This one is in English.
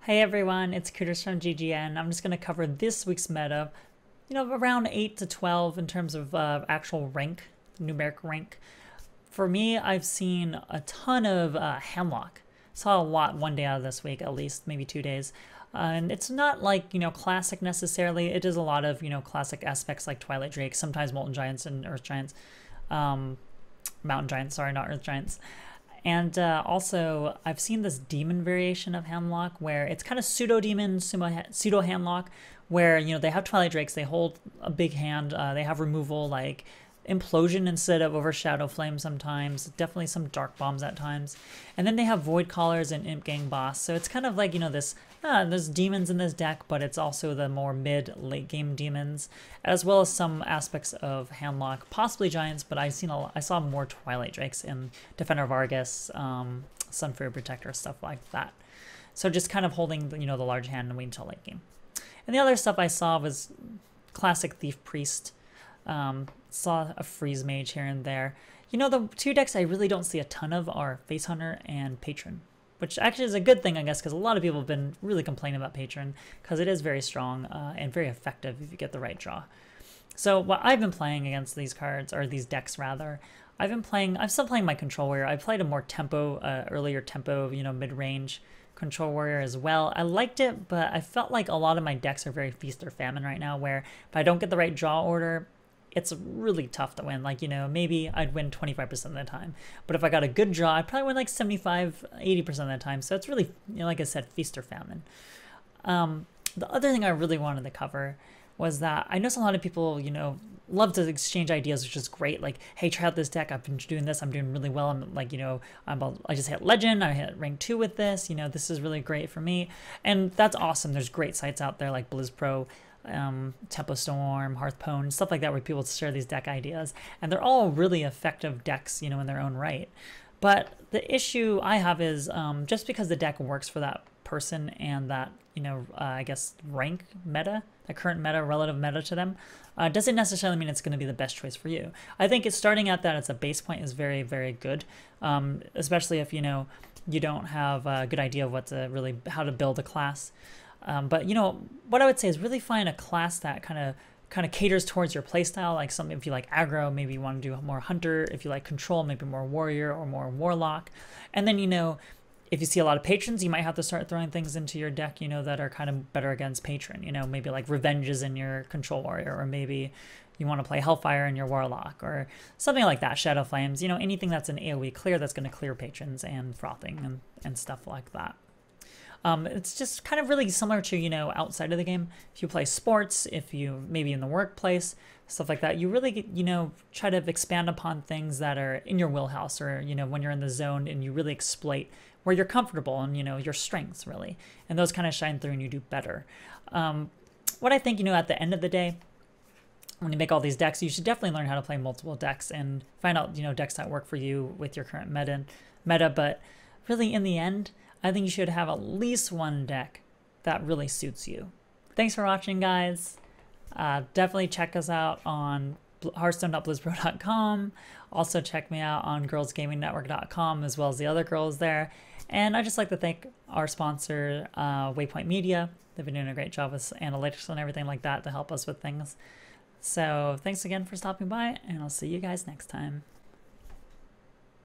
Hey everyone, it's Cooters from GGN. I'm just going to cover this week's meta, around 8 to 12 in terms of actual rank, numeric rank. For me, I've seen a ton of Hemlock. Saw a lot one day out of this week, at least, maybe 2 days. And it's not like, classic necessarily. It is a lot of, classic aspects like Twilight Drake, sometimes Molten Giants and Earth Giants. Mountain Giants, sorry, not Earth Giants. And also, I've seen this demon variation of Handlock where it's kind of pseudo-demon, pseudo-Handlock, where, they have Twilight Drakes, they hold a big hand, they have removal like Implosion instead of Overshadow Flame sometimes, definitely some Dark Bombs at times. And then they have Void Callers and Imp Gang Boss, so it's kind of like, there's demons in this deck, but it's also the more mid-late game demons, as well as some aspects of Handlock, possibly Giants, but I saw more Twilight Drakes in Defender of Argus, Sunfury Protector, stuff like that. So just kind of holding, the large hand and waiting until late game. And the other stuff I saw was classic Thief Priest. Saw a Freeze Mage here and there. The two decks I really don't see a ton of are Face Hunter and Patron, which actually is a good thing, I guess, because a lot of people have been really complaining about Patron because it is very strong and very effective if you get the right draw. So what I've been playing against these cards, or these decks rather, I'm still playing my Control Warrior. I played a more tempo, earlier tempo, mid-range Control Warrior as well. I liked it, but I felt like a lot of my decks are very feast or famine right now, where if I don't get the right draw order, it's really tough to win. Like, maybe I'd win 25% of the time. But if I got a good draw, I'd probably win like 75, 80% of the time. So it's really, like I said, feast or famine. The other thing I really wanted to cover was that I know a lot of people, love to exchange ideas, which is great. Like, hey, try out this deck. I've been doing this. I'm doing really well. I'm like, I just hit Legend. I hit rank 2 with this. This is really great for me. And that's awesome. There's great sites out there like Blizz Pro, Tempo Storm, Hearthstone, stuff like that, where people share these deck ideas, and they're all really effective decks, in their own right. But the issue I have is just because the deck works for that person and that, I guess rank meta, the current meta, relative meta to them, doesn't necessarily mean it's going to be the best choice for you. I think it's starting at that as a base point is very, very good, especially if, you don't have a good idea of how to build a class. But what I would say is really find a class that kind of caters towards your playstyle. Like something, if you like aggro, maybe you want to do more hunter. If you like control, maybe more warrior or more warlock. And then if you see a lot of patrons, you might have to start throwing things into your deck that are kind of better against patron. Maybe like revenges in your control warrior, or maybe you want to play Hellfire in your warlock, or something like that. Shadow Flames. Anything that's an AoE clear that's going to clear patrons and frothing and stuff like that. It's just kind of really similar to, outside of the game. If you play sports, if you maybe in the workplace, stuff like that, you really, try to expand upon things that are in your wheelhouse, or, when you're in the zone and you really exploit where you're comfortable and, your strengths really. And those kind of shine through and you do better. What I think, at the end of the day, when you make all these decks, you should definitely learn how to play multiple decks and find out, decks that work for you with your current meta. But really in the end, I think you should have at least one deck that really suits you. Thanks for watching, guys. Definitely check us out on hearthstone.blizzpro.com. Also check me out on girlsgamingnetwork.com, as well as the other girls there. And I'd just like to thank our sponsor, Waypoint Media. They've been doing a great job with analytics and everything like that to help us with things. So thanks again for stopping by, and I'll see you guys next time.